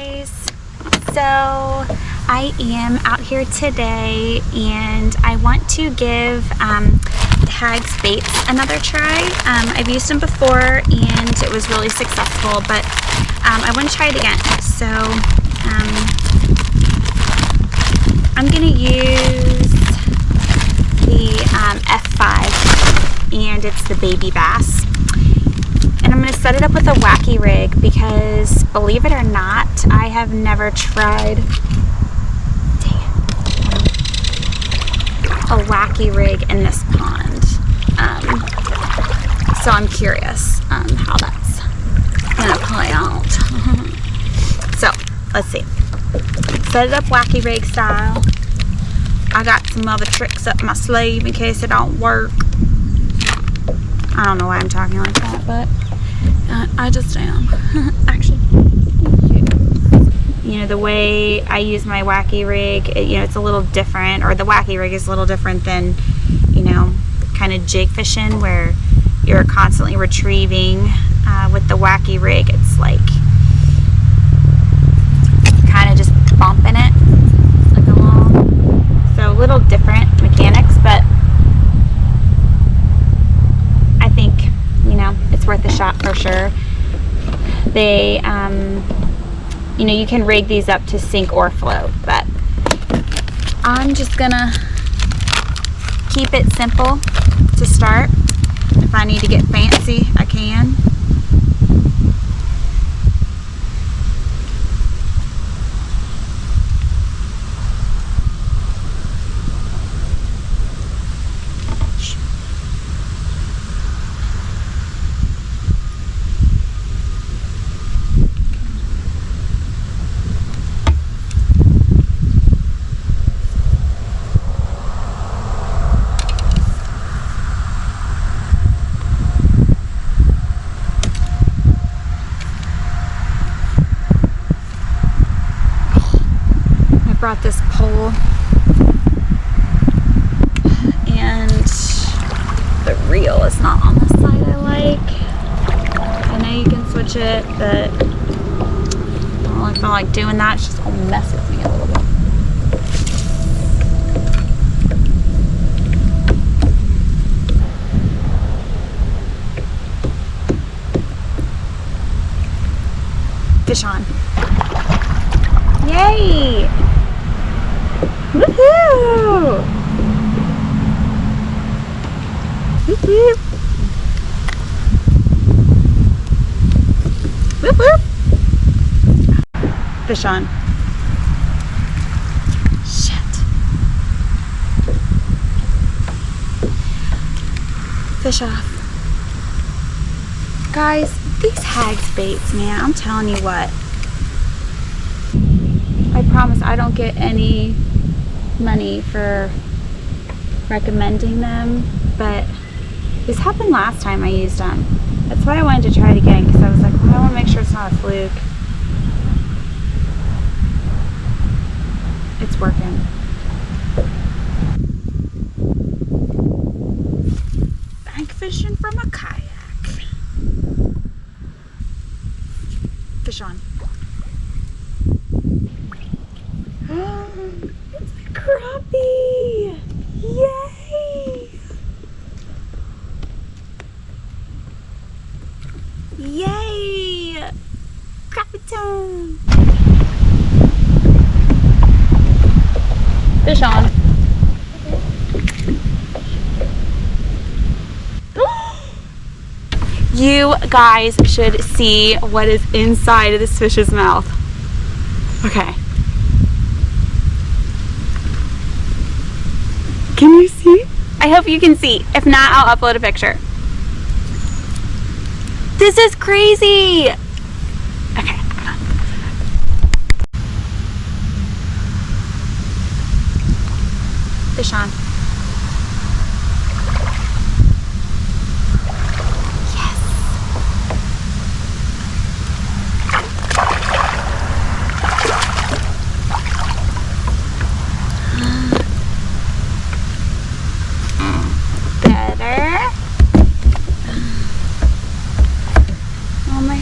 guys, so I am out here today and I want to give Hags Baits another try. I've used them before and it was really successful, but I want to try it again. So I'm going to use the F5 and it's the baby bass. And I'm going to set it up with a wacky rig because, believe it or not, I have never tried a wacky rig in this pond. So I'm curious how that's going to play out. So, let's see. Set it up wacky rig style. I got some other tricks up my sleeve in case it don't work. I don't know why I'm talking like that, but I just am. Actually, you know, the way I use my wacky rig, it's a little different, or the wacky rig is a little different than, kind of jig fishing where you're constantly retrieving. With the wacky rig, it's like kind of just bumping it like along. So a little different mechanics, but I think, it's worth a shot for sure. They, you can rig these up to sink or float, but I'm just gonna keep it simple to start. If I need to get fancy, I can. Brought this pole and the reel is not on the side I like. I know you can switch it, but I don't really feel like doing that. It's just gonna mess with me a little bit. Fish on. Yay! Woohoo! Whoop whoop! Whoop whoop! Fish on. Shit. Fish off. Guys, these Hags Baits, man, I'm telling you what. I promise I don't get any money for recommending them, but this happened last time I used them. That's why I wanted to try it again, because I was like, well, I want to make sure it's not a fluke. It's working. Bank fishing from a kayak. Fish on. It's a crappie! Yay! Yay! Crappie time! Fish on. You guys should see what is inside of this fish's mouth. Okay. Can you see? I hope you can see. If not, I'll upload a picture. This is crazy. Okay. Fish on.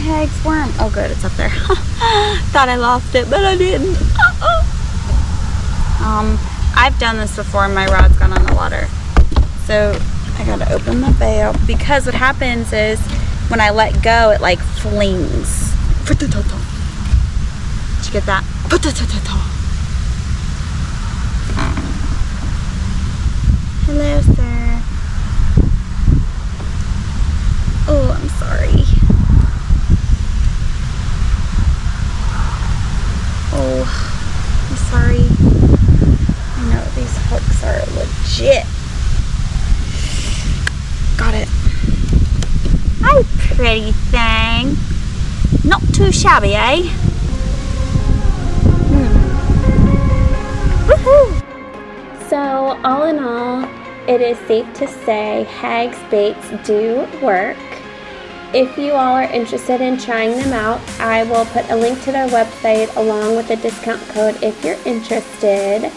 Hags worm. Oh good, it's up there. thought I lost it, but I didn't. I've done this before. My rod's gone on the water. So I gotta open the bail because what happens is when I let go, it like flings. Did you get that? Hello, sir. Oh, I'm sorry. Oh, I'm sorry. I know these hooks are legit. Got it. Hi, pretty thing. Not too shabby, eh? Woohoo! So, all in all, it is safe to say Hags Baits do work. If you all are interested in trying them out, I will put a link to their website along with a discount code if you're interested.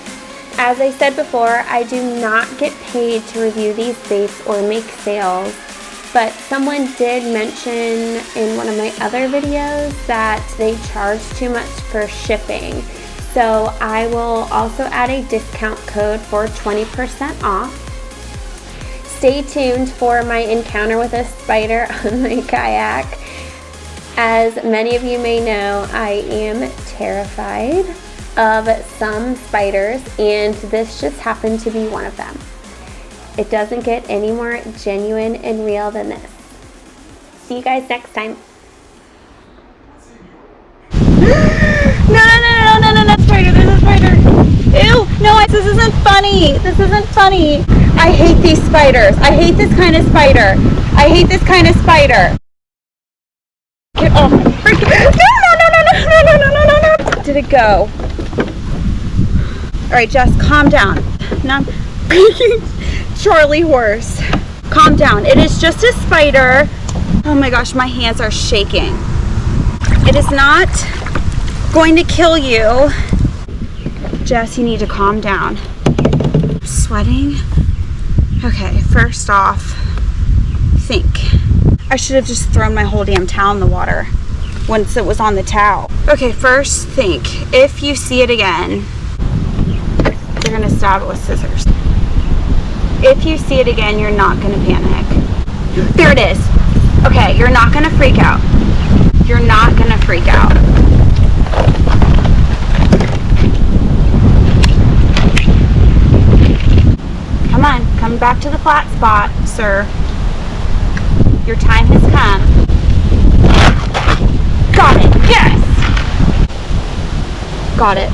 As I said before, I do not get paid to review these baits or make sales, but someone did mention in one of my other videos that they charge too much for shipping. So I will also add a discount code for 20% off. Stay tuned for my encounter with a spider on my kayak. As many of you may know, I am terrified of some spiders, and this just happened to be one of them. It doesn't get any more genuine and real than this. See you guys next time. No, spider, there's a spider. Ew, no, this isn't funny. This isn't funny. I hate these spiders. I hate this kind of spider. I hate this kind of spider. Get off. No. Did it go? All right, Jess, calm down. Now, Charlie horse. Calm down. It is just a spider. Oh my gosh, my hands are shaking. It is not going to kill you. Jess, you need to calm down. I'm sweating. Okay, first off, think. I should have just thrown my whole damn towel in the water once it was on the towel. Okay, first think. If you see it again, you're gonna stab it with scissors. If you see it again, you're not gonna panic. There it is. Okay, you're not gonna freak out. You're not gonna freak out. Come on, come back to the flat spot, sir. Your time has come. Got it, yes! Got it.